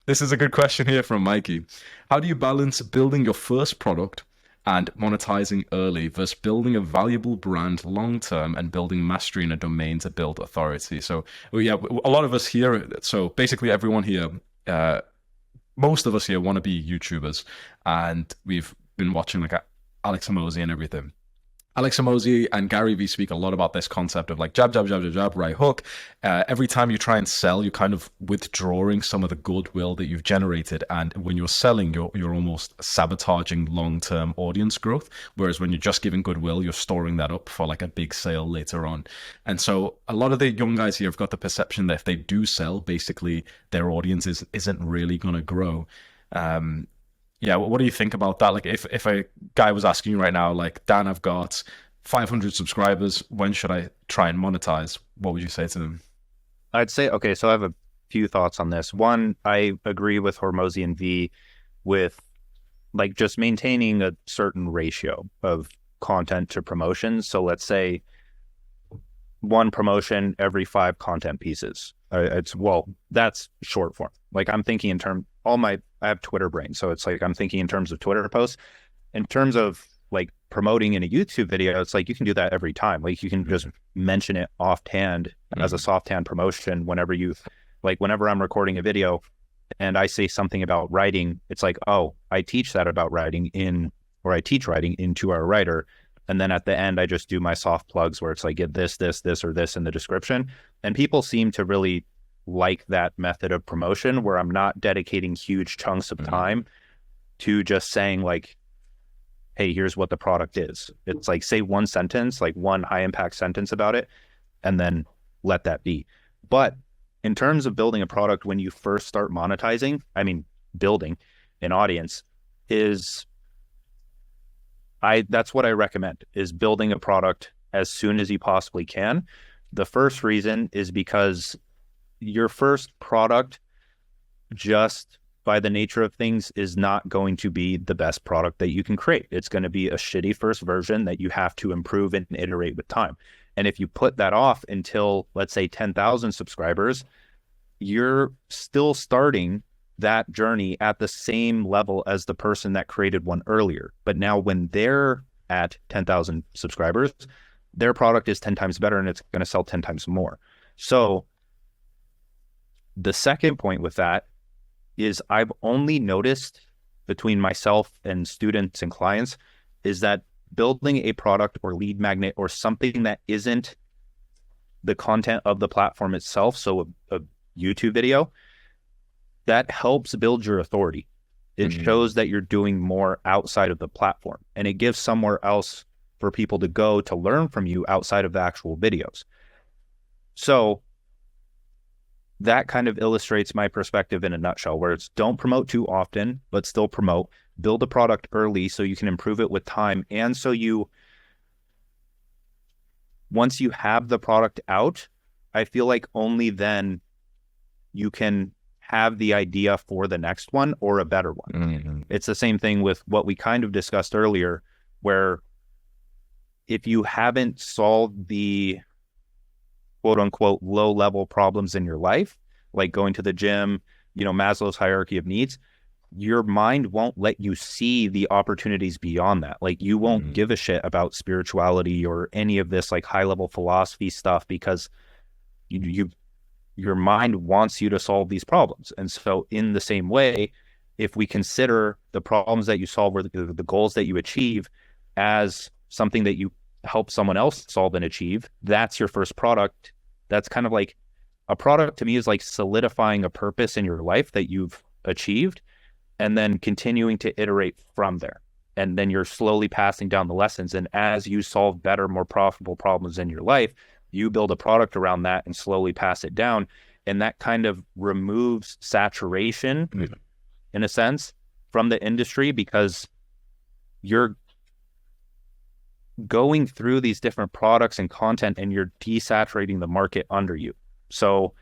This is a good question here from Mikey. How do you balance building your first product and monetizing early versus building a valuable brand long term and building mastery in a domain to build authority? So, well, yeah, a lot of us here, so basically everyone here, uh, most of us here want to be YouTubers, and we've been watching like Alex Hormozy and everything. Alex Hormozy and Gary Vee speak a lot about this concept of like jab, jab, jab, jab, jab, right hook. Every time you try and sell, you're kind of withdrawing some of the goodwill that you've generated, and when you're selling, you're almost sabotaging long-term audience growth. Whereas when you're just giving goodwill, you're storing that up for like a big sale later on. And so a lot of the young guys here have got the perception that if they do sell, basically their audience isn't really going to grow. Um, yeah, what do you think about that? Like, if a guy was asking you right now, like, Dan, I've got 500 subscribers, when should I try and monetize? What would you say to them? I'd say, okay, so I have a few thoughts on this. One, I agree with Hormozy and V with like just maintaining a certain ratio of content to promotions. So let's say one promotion every 5 content pieces. That's short form. Like I'm thinking in terms, I have Twitter brain. So it's like, I'm thinking in terms of Twitter posts. In terms of like promoting in a YouTube video, it's like, you can do that every time. Like you can just mention it offhand as a soft hand promotion whenever I'm recording a video and I say something about writing, it's like, oh, I teach that about writing or I teach writing into our writer. And then at the end, I just do my soft plugs where it's like, get this, or this in the description. And people seem to really like that method of promotion where I'm not dedicating huge chunks of time to just saying like, hey, here's what the product is. It's like, say one sentence, like one high impact sentence about it, and then let that be. But in terms of building a product, when you first start monetizing, building an audience that's what I recommend, is building a product as soon as you possibly can. The first reason is because your first product, just by the nature of things, is not going to be the best product that you can create. It's going to be a shitty first version that you have to improve and iterate with time. And if you put that off until, let's say, 10,000 subscribers, you're still starting that journey at the same level as the person that created one earlier. But now when they're at 10,000 subscribers, their product is 10 times better and it's going to sell 10 times more. So the second point with that is I've only noticed between myself and students and clients is that building a product or lead magnet or something that isn't the content of the platform itself, so a YouTube video, that helps build your authority. It shows that you're doing more outside of the platform, and it gives somewhere else for people to go to learn from you outside of the actual videos. So that kind of illustrates my perspective in a nutshell, where it's don't promote too often, but still promote, build a product early so you can improve it with time. And so once you have the product out, I feel like only then you can have the idea for the next one or a better one. It's the same thing with what we kind of discussed earlier, where if you haven't solved the quote unquote low level problems in your life, like going to the gym, Maslow's hierarchy of needs, your mind won't let you see the opportunities beyond that. Like you won't give a shit about spirituality or any of this like high level philosophy stuff, because your mind wants you to solve these problems. And so in the same way, if we consider the problems that you solve or the goals that you achieve as something that you help someone else solve and achieve, that's your first product. That's kind of like a product to me is like solidifying a purpose in your life that you've achieved and then continuing to iterate from there. And then you're slowly passing down the lessons. And as you solve better, more profitable problems in your life, you build a product around that and slowly pass it down. And that kind of removes saturation in a sense from the industry, because you're going through these different products and content and you're desaturating the market under you. So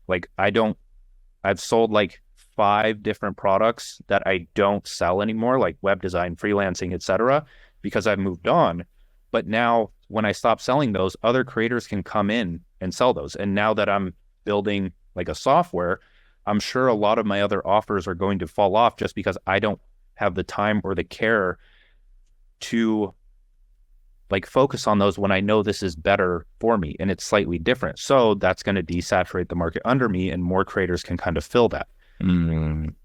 like I've sold like 5 different products that I don't sell anymore, like web design, freelancing, etc., because I've moved on. But now when I stop selling those, other creators can come in and sell those. And now that I'm building like a software, I'm sure a lot of my other offers are going to fall off just because I don't have the time or the care to like focus on those when I know this is better for me and it's slightly different. So that's going to desaturate the market under me and more creators can kind of fill that. Mm.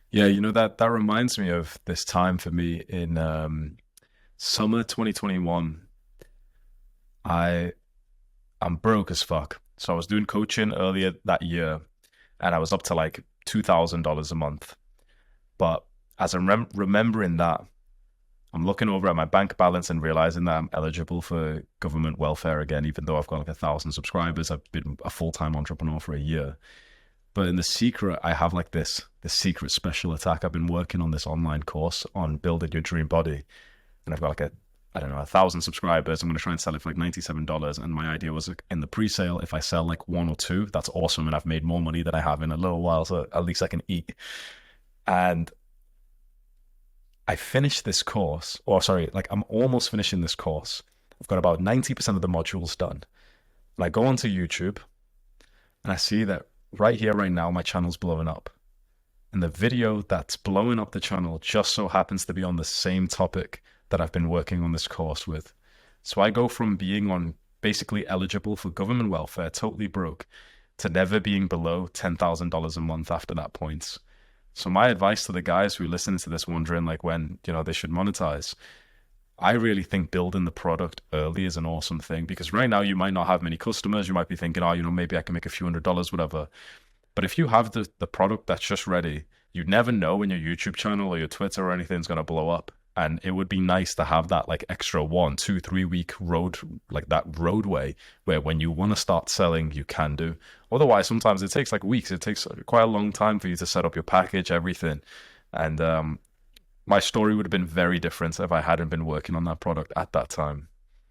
Yeah, you know that reminds me of this time for me in summer 2021. I I'm broke as fuck. So I was doing coaching earlier that year and I was up to like $2,000 a month. But as I'm remembering that, I'm looking over at my bank balance and realizing that I'm eligible for government welfare again, even though I've got like 1,000 subscribers. I've been a full-time entrepreneur for a year. But in the secret, I have like this secret special attack. I've been working on this online course on building your dream body. And I've got like I don't know, 1,000 subscribers. I'm going to try and sell it for like $97. And my idea was like, in the pre-sale, if I sell like one or two, that's awesome. And I've made more money than I have in a little while. So at least I can eat. And I finished this course, or sorry, like I'm almost finishing this course. I've got about 90% of the modules done. And I go onto YouTube and I see that right here, right now, my channel's blowing up. And the video that's blowing up the channel just so happens to be on the same topic that I've been working on this course with. So I go from being on basically eligible for government welfare, totally broke, to never being below $10,000 a month after that point. So my advice to the guys who listen to this wondering like when, they should monetize, I really think building the product early is an awesome thing because right now you might not have many customers. You might be thinking, oh, maybe I can make a few $100s, whatever. But if you have the product that's just ready, you never know when your YouTube channel or your Twitter or anything's going to blow up. And it would be nice to have that like extra 1, 2, 3 week road, like that roadway where when you want to start selling, you can do. Otherwise, sometimes it takes like weeks. It takes quite a long time for you to set up your package, everything. And my story would have been very different if I hadn't been working on that product at that time.